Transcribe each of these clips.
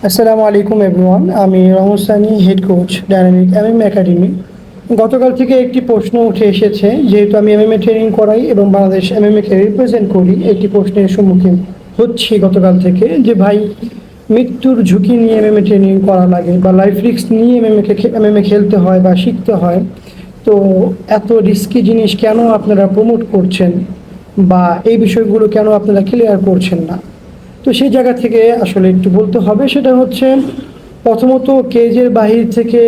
আসসালামু আলাইকুম এভরিওয়ান। আমি রহমত Sunny, head coach dynamic MMA academy. গতকাল থেকে একটি প্রশ্ন উঠে এসেছে, যেহেতু আমি এমএমএ ট্রেনিং করাই এবং বাংলাদেশ এমএমএকে রিপ্রেজেন্ট করি, একটি প্রশ্নের সম্মুখীন হচ্ছি গতকাল থেকে যে ভাই, মৃত্যুর ঝুঁকি নিয়ে এমএমএ ট্রেনিং করা লাগে বা লাইফ রিস্ক নিয়ে এমএমএ খেলতে হয় বা শিখতে হয়। তো এত রিস্কি জিনিস কেন আপনারা প্রমোট করছেন বা এই বিষয়গুলো কেন আপনারা ক্লিয়ার করছেন না? তো সেই জায়গা থেকে আসলে একটু বলতে হবে। সেটা হচ্ছে, প্রথমত কেজের বাহির থেকে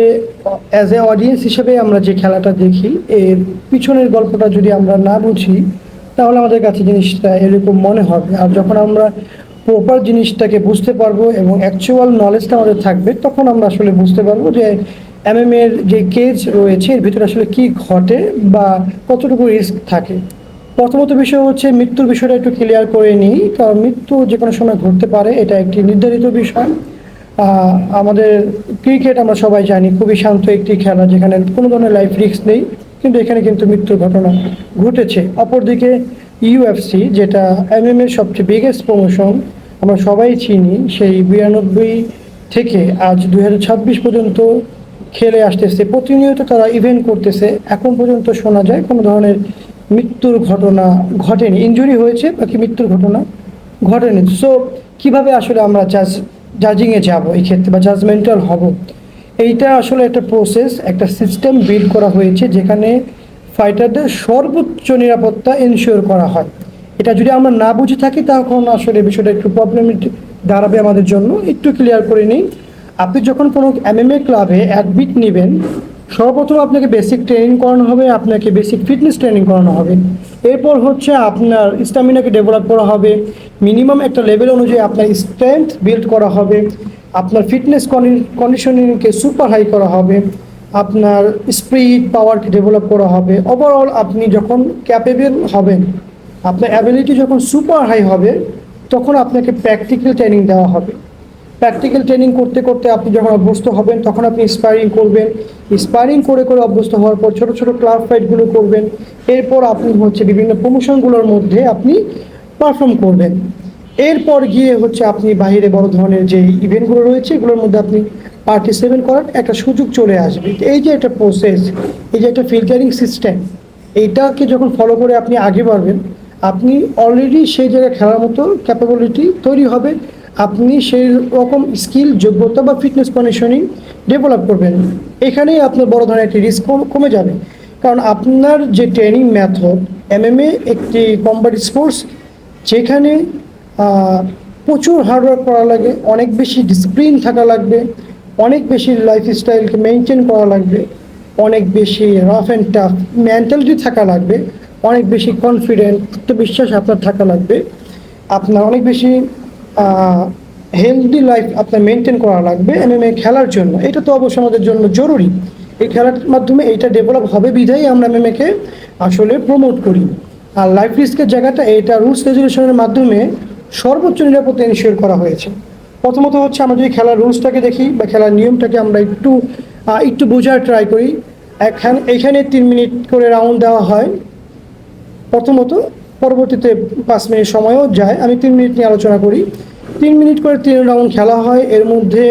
অ্যাজ এ অডিয়েন্স হিসেবে আমরা যে খেলাটা দেখি, এর পিছনের গল্পটা যদি আমরা না বুঝি, তাহলে আমাদের কাছে জিনিসটা এরকম মনে হবে। আর যখন আমরা প্রপার জিনিসটাকে বুঝতে পারবো এবং অ্যাকচুয়াল নলেজটা আমাদের থাকবে, তখন আমরা আসলে বুঝতে পারবো যে এমএম এর যে কেজ রয়েছে এর ভিতরে আসলে কি ঘটে বা কতটুকু রিস্ক থাকে। প্রথমত বিষয় হচ্ছে মৃত্যুর বিষয়টা একটু ক্লিয়ার করে নিই, কারণ মৃত্যু যে কোনো সময় ঘটতে পারে, এটা একটি নির্ধারিত বিষয়। আমাদের ক্রিকেট আমরা সবাই জানি খুবই শান্ত একটি খেলা, যেখানে কোনো ধরনের লাইফ রিস্ক নেই, কিন্তু এখানে কিন্তু মৃত্যুর ঘটনা ঘটেছে। অপরদিকে ইউএফসি, যেটা এমএম এর সবচেয়ে বিগেস্ট প্রমোশন, আমরা সবাই চিনি, সেই 92 থেকে আজ 2026 পর্যন্ত খেলে আসতেছে, প্রতিনিয়ত তারা ইভেন্ট করতেছে। এখন পর্যন্ত শোনা যায় কোনো ধরনের মৃত্যুর ঘটনা ঘটেনি। ইনজুরি হয়েছে, বাকি মৃত্যুর ঘটনা ঘটেনি। সো কিভাবে আসলে আমরা জাজিংয়ে যাব এই ক্ষেত্রে বা জাজমেন্টাল হব? এইটা আসলে একটা প্রসেস, একটা সিস্টেম বিল্ড করা হয়েছে, যেখানে ফাইটারদের সর্বোচ্চ নিরাপত্তা এনশিওর করা হয়। এটা যদি আমরা না বুঝে থাকি, তখন আসলে বিষয়টা একটু প্রবলেমেটিক দাঁড়াবে আমাদের জন্য। একটু ক্লিয়ার করে নিই, আপনি যখন কোনো এমএমএ ক্লাবে অ্যাডমিট নেবেন, সর্বপ্রথম আপনাকে বেসিক ট্রেনিং করানো হবে, আপনাকে বেসিক ফিটনেস ট্রেনিং করানো হবে। এরপর হচ্ছে আপনার স্ট্যামিনাকে ডেভেলপ করা হবে, মিনিমাম একটা লেভেল অনুযায়ী আপনার স্ট্রেংথ বিল্ড করা হবে, আপনার ফিটনেস কন্ডিশনিংকে সুপার হাই করা হবে, আপনার স্পিড পাওয়ারকে ডেভেলপ করা হবে। ওভারঅল আপনি যখন ক্যাপেবল হবেন, আপনার অ্যাবিলিটি যখন সুপার হাই হবে, তখন আপনাকে প্র্যাকটিক্যাল ট্রেনিং দেওয়া হবে। প্র্যাকটিক্যাল ট্রেনিং করতে করতে আপনি যখন অভ্যস্ত হবেন, তখন আপনি স্পারিং করবেন। স্পারিং করে করে অভ্যস্ত হওয়ার পর ছোটো ছোটো ক্লাব ফাইটগুলো করবেন। এরপর আপনি হচ্ছে বিভিন্ন প্রমোশনগুলোর মধ্যে আপনি পারফর্ম করবেন। এরপর গিয়ে হচ্ছে আপনি বাইরে বড় ধরনের যে ইভেন্টগুলো রয়েছে, এগুলোর মধ্যে আপনি পার্টিসিপেট করার একটা সুযোগ চলে আসবে। এই যে একটা প্রসেস, এই যে একটা ফিল্টারিং সিস্টেম, এইটাকে যখন ফলো করে আপনি আগে বাড়বেন, আপনি অলরেডি সেই জায়গায় খেলার মতো ক্যাপাবিলিটি তৈরি হবে। আপনি সেই রকম স্কিল, যোগ্যতা বা ফিটনেস কন্ডিশনিং ডেভেলপ করবেন। এখানেই আপনার বড় ধরনের একটি রিস্ক কমে যাবে। কারণ আপনার যে ট্রেনিং মেথড, এমএমএ একটি কম্বাট স্পোর্টস, যেখানে প্রচুর হার্ডওয়ার্ক করা লাগে, অনেক বেশি ডিসিপ্লিন থাকা লাগবে, অনেক বেশি লাইফস্টাইলকে মেনটেন করা লাগবে, অনেক বেশি রাফ অ্যান্ড টাফ মেন্টালিটি থাকা লাগবে, অনেক বেশি কনফিডেন্ট, আত্মবিশ্বাস আপনার থাকা লাগবে, আপনার অনেক বেশি হেলদি লাইফ আপনার মেনটেন করা লাগবে এমএমএ খেলার জন্য। এটা তো অবশ্যই আমাদের জন্য জরুরি। এই খেলার মাধ্যমে এইটা ডেভেলপ হবে বিধায় আমরা এমএমএকে আসলে প্রমোট করি। আর লাইফ রিস্কের জায়গাটা এটা রুলস রেজুলেশনের মাধ্যমে সর্বোচ্চ নিরাপত্তা এনশিওর করা হয়েছে। প্রথমত হচ্ছে, আমরা যদি খেলার রুলসটাকে দেখি বা খেলার নিয়মটাকে আমরা একটু বোঝার ট্রাই করি। এখানে 3 মিনিট করে রাউন্ড দেওয়া হয় প্রথমত, পরবর্তীতে 5 মিনিট সময়ও যায়। আমি 3 মিনিট নিয়ে আলোচনা করি। 3 মিনিট করে 3 রাউন্ড খেলা হয়। এর মধ্যে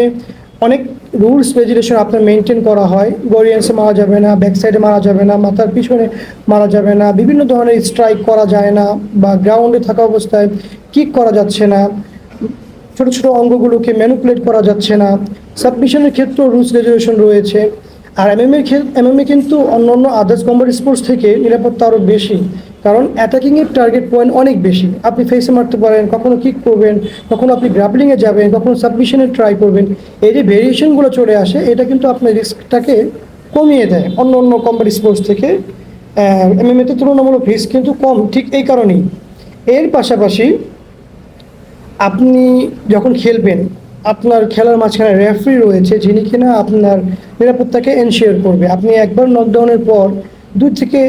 অনেক রুলস রেগুলেশন আপনার মেনটেন করা হয়। গড়িয়েন্সে মারা যাবে না, ব্যাক সাইডে মারা যাবে না, মাথার পিছনে মারা যাবে না, বিভিন্ন ধরনের স্ট্রাইক করা যায় না, বা গ্রাউন্ডে থাকা অবস্থায় কিক করা যাচ্ছে না, ছোটো ছোটো অঙ্গগুলোকে ম্যানিপুলেট করা যাচ্ছে না। সাবমিশনের ক্ষেত্রেও রুলস রেগুলেশন রয়েছে। আর এমএমএ কিন্তু অন্যান্য আদার্স কম্বাট স্পোর্টস থেকে নিরাপত্তা আরও বেশি, কারণ অ্যাটাকিংয়ের টার্গেট পয়েন্ট অনেক বেশি। আপনি ফেসে মারতে পারেন, কখনো কিক করবেন, কখনো আপনি গ্রাপলিংয়ে যাবেন, কখনো সাবমিশনে ট্রাই করবেন। এই যে ভেরিয়েশনগুলো চলে আসে, এটা কিন্তু আপনার রিস্কটাকে কমিয়ে দেয় অন্য অন্য কম্বাট স্পোর্টস থেকে। এমএমএতে তুলনামূলক রিস্ক কিন্তু কম, ঠিক এই কারণেই। এর পাশাপাশি আপনি যখন খেলবেন, আপনার খেলার মাঝখানে রেফারি রয়েছে, যিনি কিনা আপনার নিরাপত্তাকে এনশিওর করবে। আপনি একবার নকডাউনের পর 2 থেকে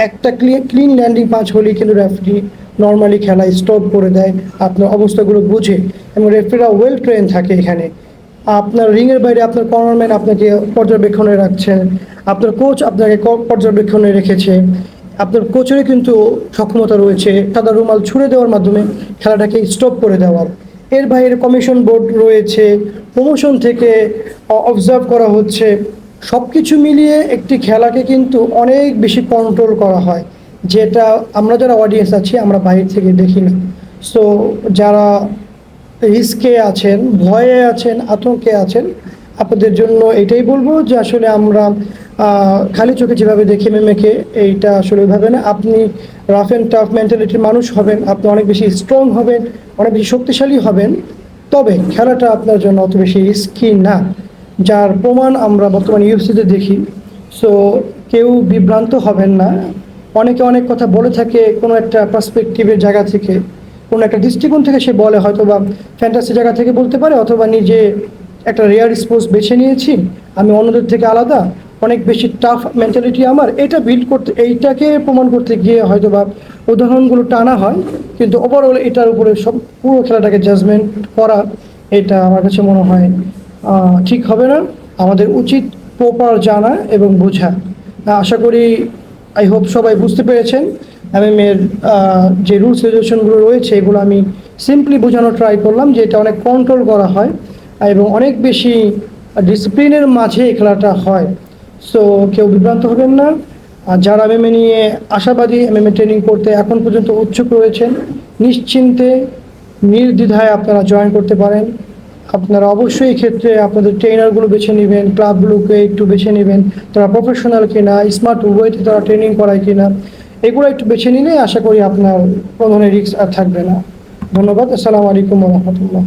1টা ক্লিন ল্যান্ডিং পাঁচ হলেই কিন্তু রেফারি নর্মালি খেলা স্টপ করে দেয়, আপনার অবস্থাগুলো বুঝে। এবং রেফারিরা ওয়েল ট্রেন থাকে এখানে। আপনার রিংয়ের বাইরে আপনার কর্নারম্যান আপনাকে পর্যবেক্ষণে রাখছেন, আপনার কোচ আপনাকে পর্যবেক্ষণে রেখেছে, আপনার কোচেরও কিন্তু সক্ষমতা রয়েছে সাদা রুমাল ছুঁড়ে দেওয়ার মাধ্যমে খেলাটাকে স্টপ করে দেওয়ার। এর বাইরে কমিশন বোর্ড রয়েছে, প্রমোশন থেকে অবজার্ভ করা হচ্ছে, সব কিছু মিলিয়ে একটি খেলাকে কিন্তু অনেক বেশি কন্ট্রোল করা হয়, যেটা আমরা যারা অডিয়েন্স আছি আমরা বাইরে থেকে দেখি না। সো যারা রিস্কে আছেন, ভয়ে আছেন, আতঙ্কে আছেন, আপনাদের জন্য এটাই বলবো যে আসলে আমরা খালি চোখে যেভাবে দেখি এমএমএকে, এইটা আসলে ওইভাবে না। আপনি রাফ অ্যান্ড টাফ মেন্টালিটির মানুষ হবেন, আপনি অনেক বেশি স্ট্রং হবেন, অনেক বেশি শক্তিশালী হবেন, তবে খেলাটা আপনার জন্য অত বেশি রিস্কি না, যার প্রমাণ আমরা বর্তমানে ইউএফসিতে দেখি। সো কেউ বিভ্রান্ত হবেন না। অনেকে অনেক কথা বলে থাকে কোনো একটা পার্সপেক্টিভের জায়গা থেকে, কোনো একটা দৃষ্টিকোণ থেকে সে বলে, হয়তো বা ফ্যান্টাসি জায়গা থেকে বলতে পারে, অথবা নিজে একটা রেয়ার স্পোর্টস বেছে নিয়েছি, আমি অন্যদের থেকে আলাদা, অনেক বেশি টাফ মেন্টালিটি আমার, এটা বিল্ড করতে, এইটাকে প্রমাণ করতে গিয়ে হয়তো বা উদাহরণগুলো টানা হয়, কিন্তু ওভারঅল এটার উপরে সব পুরো খেলাটাকে জাজমেন্ট করা, এটা আমার কাছে মনে হয় ঠিক হবে না। আমাদের উচিত প্রপার জানা এবং বোঝা। আশা করি, আই হোপ সবাই বুঝতে পেরেছেন এমএমের যে রুলস রেগুলেশনগুলো রয়েছে, এগুলো আমি সিম্পলি বোঝানোর ট্রাই করলাম যে এটা অনেক কন্ট্রোল করা হয় এবং অনেক বেশি ডিসিপ্লিনের মাঝে এই খেলাটা হয়। সো কেউ বিভ্রান্ত হবেন না। আর যারা এমএমএ নিয়ে আশাবাদী, এমএমএ ট্রেনিং করতে এখন পর্যন্ত উৎসুক রয়েছেন, নিশ্চিন্তে নির্দ্বিধায় আপনারা জয়েন করতে পারেন। আপনারা অবশ্যই এই ক্ষেত্রে আপনাদের ট্রেনারগুলো বেছে নেবেন, ক্লাবগুলোকে একটু বেছে নেবেন, তারা প্রফেশনাল কিনা, স্মার্ট ওয়েতে তারা ট্রেনিং করায় কিনা, এগুলো একটু বেছে নিলে আশা করি আপনার কোনো ধরনের রিস্ক আর থাকবে না। ধন্যবাদ। আসসালামু আলাইকুম রহমতুল্লাহ।